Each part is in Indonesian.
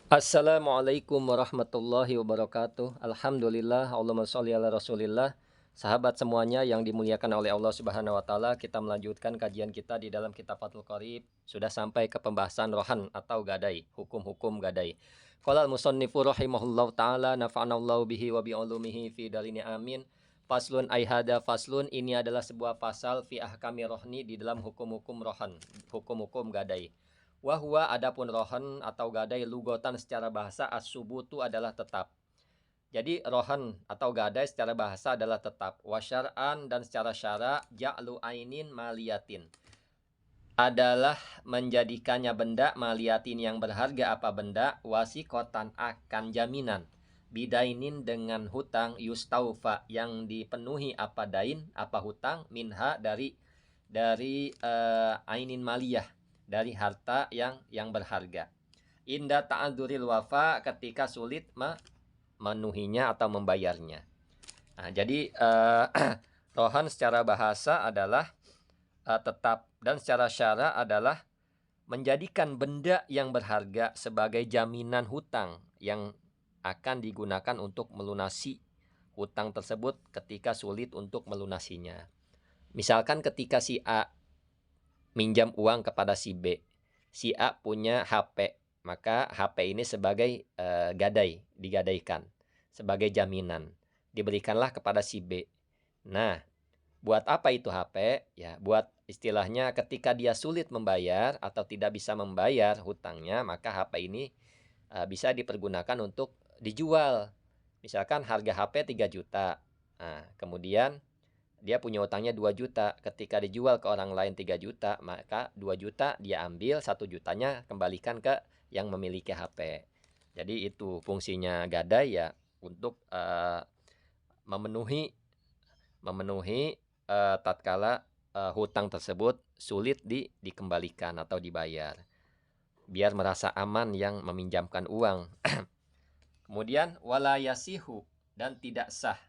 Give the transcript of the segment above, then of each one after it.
Assalamualaikum warahmatullahi wabarakatuh. Alhamdulillah, Allahumma sholli ala Rasulillah. Sahabat semuanya yang dimuliakan oleh Allah Subhanahu wa taala, kita melanjutkan kajian kita di dalam kitab Fathul Qorib. Sudah sampai ke pembahasan rohan atau gadai, hukum-hukum gadai. Qala al-musannifu rahimahullahu taala nafa'anallahu bihi wa bi ulumihi fi darini amin. Faslun aihada faslun, ini adalah sebuah pasal fi ahkami rohni di dalam hukum-hukum rohan, hukum-hukum gadai. Wahwa adapun rohan atau gadai lugotan secara bahasa as-subutu adalah tetap. Jadi rohan atau gadai secara bahasa adalah tetap. Wasyar'an dan secara syara ja'lu ainin maliyatin adalah menjadikannya benda maliyatin yang berharga apa benda wasikotan akan jaminan bidainin dengan hutang yustaufa yang dipenuhi apa dain apa hutang minha dari ainin maliyah dari harta yang berharga. Inda ta'adzuril wafa ketika sulit memenuhinya atau membayarnya. Nah, jadi rohan secara bahasa adalah tetap dan secara syara adalah menjadikan benda yang berharga sebagai jaminan hutang yang akan digunakan untuk melunasi hutang tersebut ketika sulit untuk melunasinya. Misalkan ketika si A minjam uang kepada si B. Si A punya HP, maka HP ini sebagai gadai, digadaikan sebagai jaminan. Diberikanlah kepada si B. Nah, buat apa itu HP? Ya, buat istilahnya ketika dia sulit membayar atau tidak bisa membayar hutangnya, maka HP ini bisa dipergunakan untuk dijual. Misalkan harga HP 3 juta. Nah, kemudian dia punya utangnya 2 juta. Ketika dijual ke orang lain 3 juta, maka 2 juta dia ambil, 1 jutanya kembalikan ke yang memiliki HP. Jadi itu fungsinya gadai ya untuk memenuhi tatkala hutang tersebut sulit dikembalikan atau dibayar. Biar merasa aman yang meminjamkan uang. Kemudian wala yasihu dan tidak sah.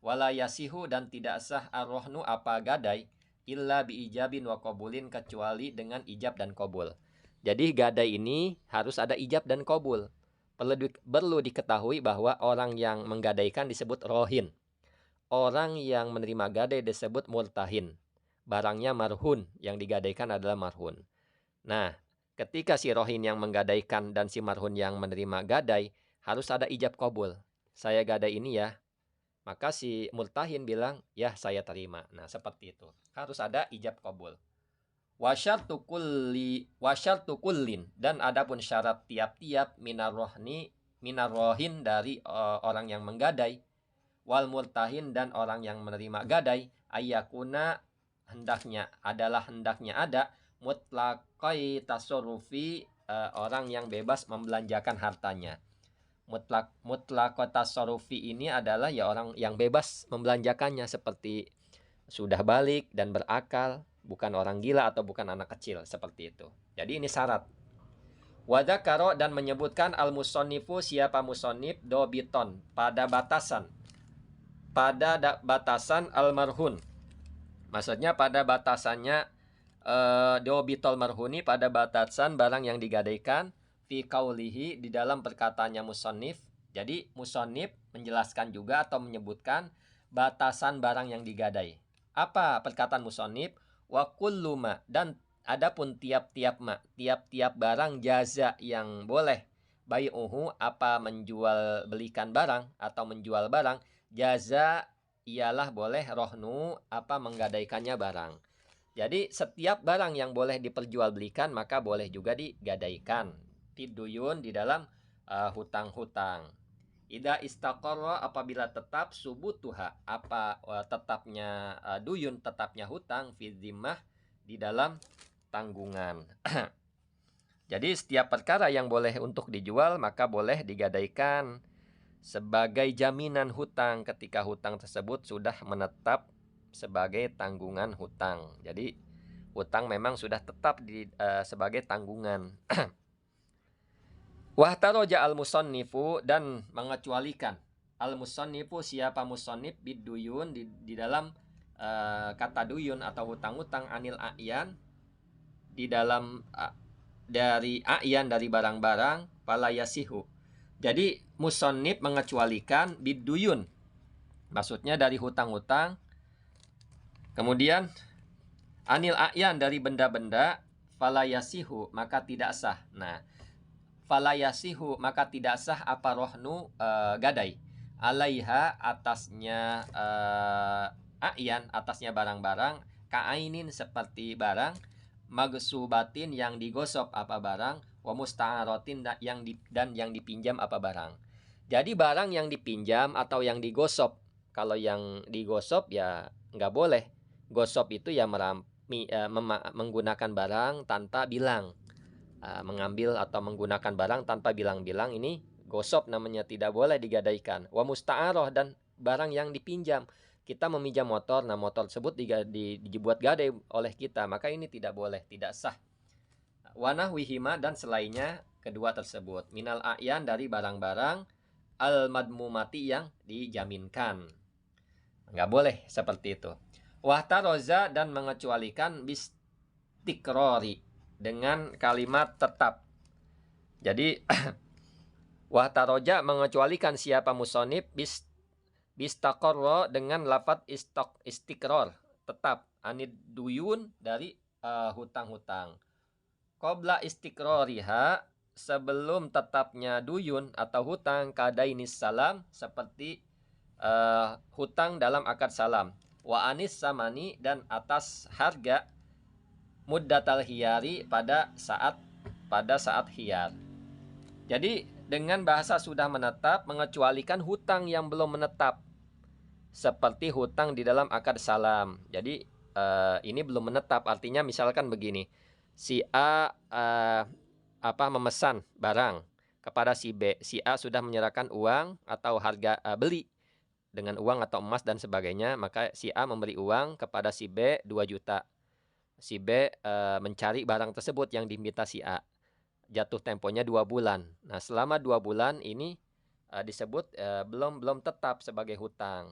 Wala yasihu dan tidak sah ar-rohnu apa gadai illa biijabin wa qabulin kecuali dengan ijab dan qabul. Jadi gadai ini harus ada ijab dan qabul. Perlu diketahui bahwa orang yang menggadaikan disebut rohin. Orang yang menerima gadai disebut murtahin. Barangnya marhun, yang digadaikan adalah marhun. Nah, ketika si rohin yang menggadaikan dan si marhun yang menerima gadai harus ada ijab qabul. Saya gadai ini ya. Maka si murtahin bilang, ya saya terima. Nah, seperti itu. Harus ada ijab qabul. Wasyartu kullin. Dan adapun syarat tiap-tiap minarrohin dari orang yang menggadai. Wal murtahin dan orang yang menerima gadai. Ayyakuna hendaknya ada. Mutlaqai tasorufi orang yang bebas membelanjakan hartanya. Mutlaq tasarrufi ini adalah ya orang yang bebas membelanjakannya seperti sudah balik dan berakal, bukan orang gila atau bukan anak kecil seperti itu. Jadi ini syarat. Wadakaro dan menyebutkan al-musonnifu siapa musonif dobiton pada batasan almarhun. Maksudnya pada batasannya dobitol marhuni pada batasan barang yang digadaikan fi kaulihi di dalam perkataannya musonif. Jadi musonif menjelaskan juga atau menyebutkan batasan barang yang digadai. Apa perkataan musonif? Wa kullu ma dan adapun tiap-tiap barang jaza yang boleh bai'uhu apa menjual belikan barang atau menjual barang jaza ialah boleh rohnu apa menggadaikannya barang. Jadi setiap barang yang boleh diperjualbelikan maka boleh juga digadaikan. Fiduyun di dalam hutang-hutang. Ida istaqarra apabila tetap subutuha apa tetapnya duyun tetapnya hutang fi zimmah di dalam tanggungan. Jadi setiap perkara yang boleh untuk dijual maka boleh digadaikan sebagai jaminan hutang ketika hutang tersebut sudah menetap sebagai tanggungan hutang. Jadi hutang memang sudah tetap sebagai tanggungan. Wahtaroja al-musannifu dan mengecualikan al-musannifu siapa musannif biduyun di dalam kata duyun atau hutang-hutang anil a'yan di dalam dari a'yan dari barang-barang fala yasihu. Jadi musannif mengecualikan biduyun, maksudnya dari hutang-hutang. Kemudian anil a'yan, dari benda-benda, fala yasihu, maka tidak sah. Nah, fala yasihu, maka tidak sah apa rohnu, gadai, alaiha, atasnya a'yan, atasnya barang-barang, ka'ainin, seperti barang, magsubatin, yang digosok apa barang, wa musta'arotin, dan yang dipinjam apa barang. Jadi barang yang dipinjam atau yang digosok. Kalau yang digosok ya nggak boleh. Gosok itu ya menggunakan barang tanpa bilang. Mengambil atau menggunakan barang tanpa bilang-bilang, ini gosok namanya, tidak boleh digadaikan. Wa musta'aroh, dan barang yang dipinjam. Kita meminjam motor, nah motor tersebut dibuat gadai oleh kita, maka ini tidak boleh, tidak sah. Wa nahwihima, dan selainnya kedua tersebut, minal a'yan, dari barang-barang, al-madmumati, yang dijaminkan. Nggak boleh seperti itu. Wahtaroza, dan mengecualikan bistikrori, dengan kalimat tetap. Jadi wahtaroja, mengecualikan siapa musonib, bistakorro, dengan lafadz istikror, tetap, anid duyun, dari hutang-hutang. Qabla istikroriha, sebelum tetapnya duyun atau hutang, kadainis salam, seperti hutang dalam akad salam. Wa anis samani, dan atas harga, muddatal hiyari, pada saat hiyar. Jadi dengan bahasa sudah menetap, mengecualikan hutang yang belum menetap, seperti hutang di dalam akad salam. Jadi ini belum menetap, artinya misalkan begini, si A memesan barang kepada si B, si A sudah menyerahkan uang atau harga beli dengan uang atau emas dan sebagainya, maka si A memberi uang kepada si B 2 juta. Si B mencari barang tersebut yang diminta si A. Jatuh temponya 2 bulan. Nah, selama 2 bulan ini disebut belum tetap sebagai hutang.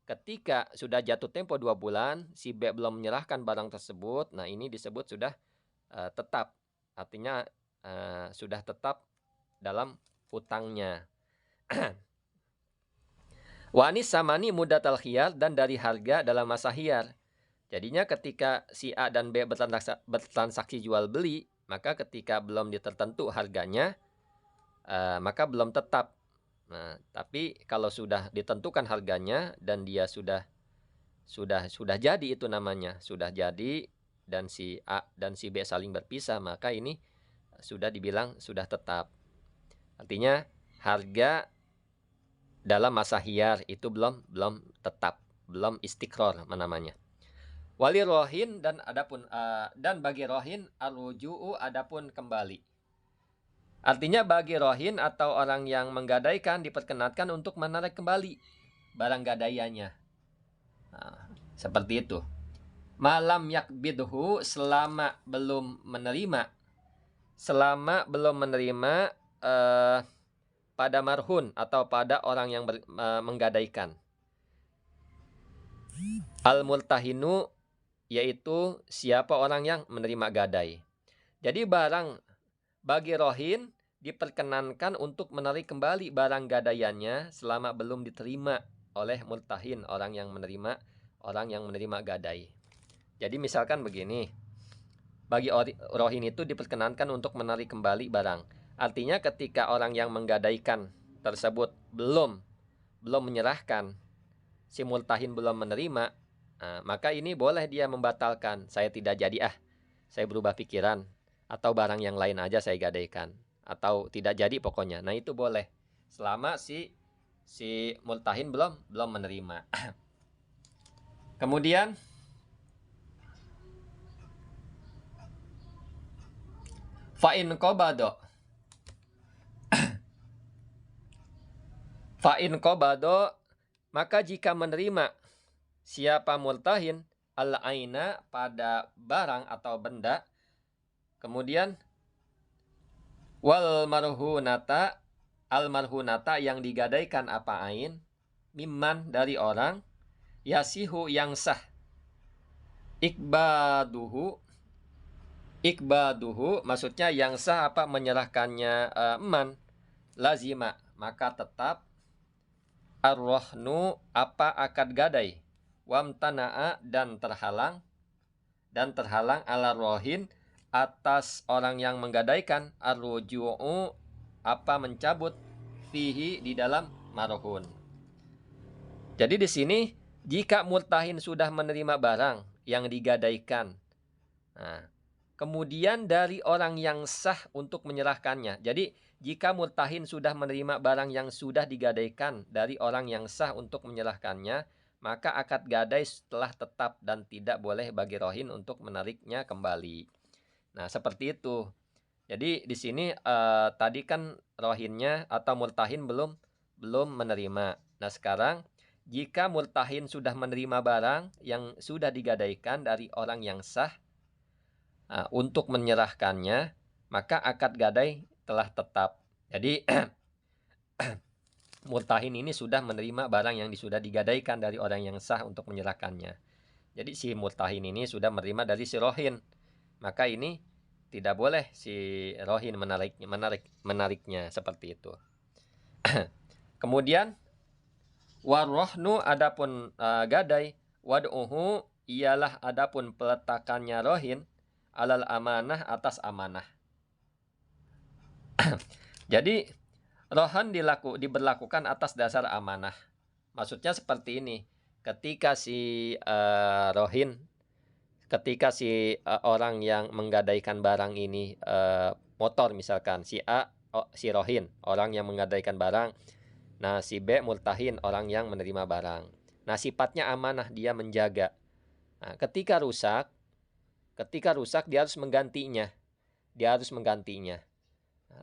Ketika sudah jatuh tempo 2 bulan, si B belum menyerahkan barang tersebut, nah ini disebut sudah tetap. Artinya sudah tetap dalam hutangnya. Wanis samani muddatal khiyar, dan dari harga dalam masa hiyar. Jadinya ketika si A dan B bertransaksi jual beli, maka ketika belum ditertentu harganya, maka belum tetap. Nah, tapi kalau sudah ditentukan harganya dan dia sudah jadi, itu namanya sudah jadi, dan si A dan si B saling berpisah, maka ini sudah dibilang sudah tetap. Artinya harga dalam masa hiyar itu belum tetap, belum istiqror namanya. Wali rohin, dan bagi rohin, ar-ruju'u, adapun kembali. Artinya bagi rohin atau orang yang menggadaikan diperkenankan untuk menarik kembali barang gadaiannya. Nah, seperti itu. Malam yakbidhu, selama belum menerima pada marhun atau pada orang yang menggadaikan. Al-multahinu, yaitu siapa orang yang menerima gadai. Jadi barang bagi rohin diperkenankan untuk menarik kembali barang gadaiannya selama belum diterima oleh multahin, orang yang menerima gadai. Jadi misalkan begini, bagi rohin itu diperkenankan untuk menarik kembali barang. Artinya ketika orang yang menggadaikan tersebut belum menyerahkan, si multahin belum menerima, maka ini boleh dia membatalkan. Saya tidak jadi, saya berubah pikiran, atau barang yang lain aja saya gadaikan, atau tidak jadi pokoknya. Nah, itu boleh selama si multahin belum menerima. Kemudian fa'in qobado, maka jika menerima siapa multahin al-aina, pada barang atau benda, kemudian wal marhunata, al marhunata, yang digadaikan apa ain, mimman, dari orang, yasihu, yang sah, ikbaduhu, Ikbaduhu maksudnya yang sah apa menyerahkannya eman, lazima maka tetap arrohnu apa akad gadai, wamtana'a dan terhalang ala rohin atas orang yang menggadaikan, arruju'u apa mencabut, fihi di dalam marhun. Jadi di sini jika murtahin sudah menerima barang yang digadaikan, nah, kemudian dari orang yang sah untuk menyerahkannya. Jadi jika murtahin sudah menerima barang yang sudah digadaikan dari orang yang sah untuk menyerahkannya, maka akad gadai telah tetap dan tidak boleh bagi rohin untuk menariknya kembali. Nah, seperti itu. Jadi di sini tadi kan rohinnya atau murtahin belum menerima. Nah, sekarang jika murtahin sudah menerima barang yang sudah digadaikan dari orang yang sah untuk menyerahkannya, maka akad gadai telah tetap. Jadi murtahin ini sudah menerima barang yang sudah digadaikan dari orang yang sah untuk menyerahkannya. Jadi si murtahin ini sudah menerima dari si rohin, maka ini tidak boleh si rohin menariknya seperti itu. Kemudian warrohnu adapun gadai, wad'uhu ialah adapun peletakannya rohin alal amanah atas amanah. Jadi rohan diberlakukan atas dasar amanah. Maksudnya seperti ini. Ketika si rohin, ketika si orang yang menggadaikan barang ini motor misalkan, si A si rohin orang yang menggadaikan barang, nah si B murtahin orang yang menerima barang. Nah sifatnya amanah, dia menjaga. Nah, ketika rusak dia harus menggantinya.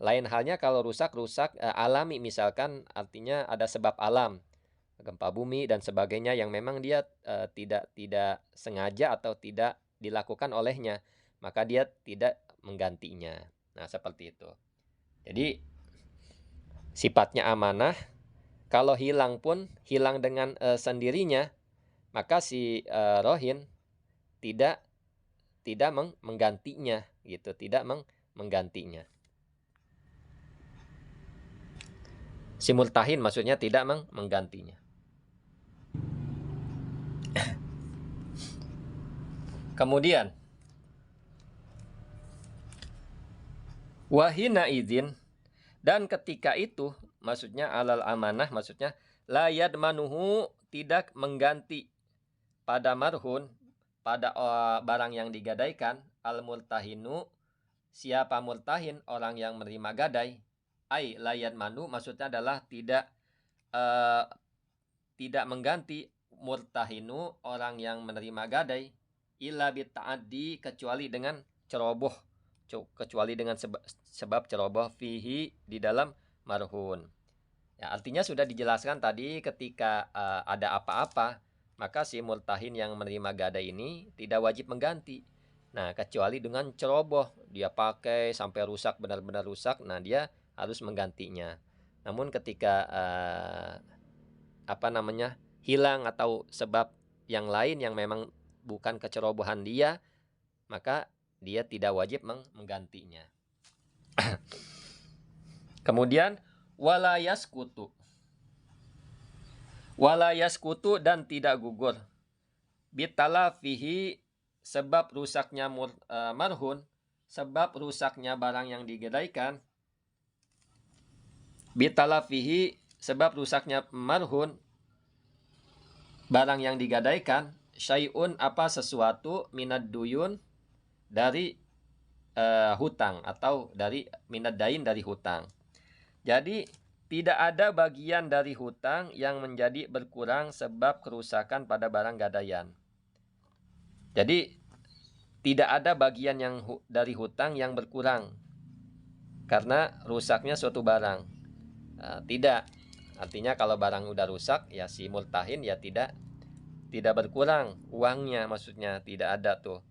Lain halnya kalau rusak alami misalkan, artinya ada sebab alam, gempa bumi dan sebagainya yang memang dia tidak sengaja atau tidak dilakukan olehnya, maka dia tidak menggantinya. Nah, seperti itu. Jadi sifatnya amanah, kalau hilang pun hilang dengan sendirinya, maka si rohin tidak menggantinya gitu, tidak menggantinya. Si murtahin maksudnya tidak menggantinya. Kemudian wahina izin, dan ketika itu maksudnya alal amanah, maksudnya la yadmanuhu tidak mengganti pada marhun, pada barang yang digadaikan, al murtahinu siapa murtahin orang yang menerima gadai, ai la yadmanu maksudnya adalah tidak mengganti murtahinu orang yang menerima gadai illa bita'addi kecuali dengan ceroboh, kecuali dengan sebab ceroboh fihi di dalam marhun. Ya, artinya sudah dijelaskan tadi ketika ada apa-apa, maka si murtahin yang menerima gadai ini tidak wajib mengganti. Nah, kecuali dengan ceroboh, dia pakai sampai rusak, benar-benar rusak, nah dia harus menggantinya. Namun ketika hilang atau sebab yang lain yang memang bukan kecerobohan dia, maka dia tidak wajib menggantinya. Kemudian wala yaskutu dan tidak gugur bitalafihi sebab rusaknya marhun, sebab rusaknya barang yang digadaikan, bitalafihi sebab rusaknya marhun barang yang digadaikan, syai'un apa sesuatu minad duyun dari hutang atau dari minad dain dari hutang. Jadi tidak ada bagian dari hutang yang menjadi berkurang sebab kerusakan pada barang gadaian. Jadi tidak ada bagian yang dari hutang yang berkurang karena rusaknya suatu barang. Tidak. Artinya kalau barang udah rusak ya si murtahin ya tidak berkurang uangnya, maksudnya tidak ada tuh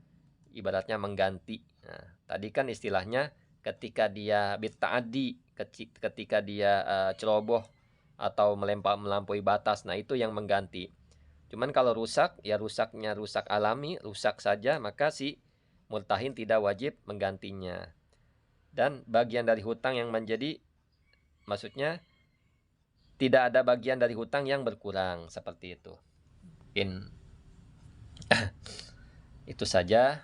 ibaratnya mengganti. Nah, tadi kan istilahnya ketika dia bita'adi, ketika dia ceroboh atau melampaui batas, nah itu yang mengganti. Cuman kalau rusak ya rusaknya rusak alami, rusak saja, maka si multahin tidak wajib menggantinya. Dan bagian dari hutang yang menjadi, maksudnya tidak ada bagian dari hutang yang berkurang, seperti itu. Itu saja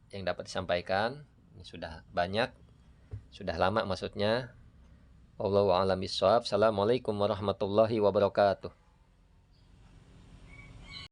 yang dapat disampaikan. Ini sudah banyak, sudah lama maksudnya. Wallahu a'lam bishawab. Assalamualaikum warahmatullahi wabarakatuh.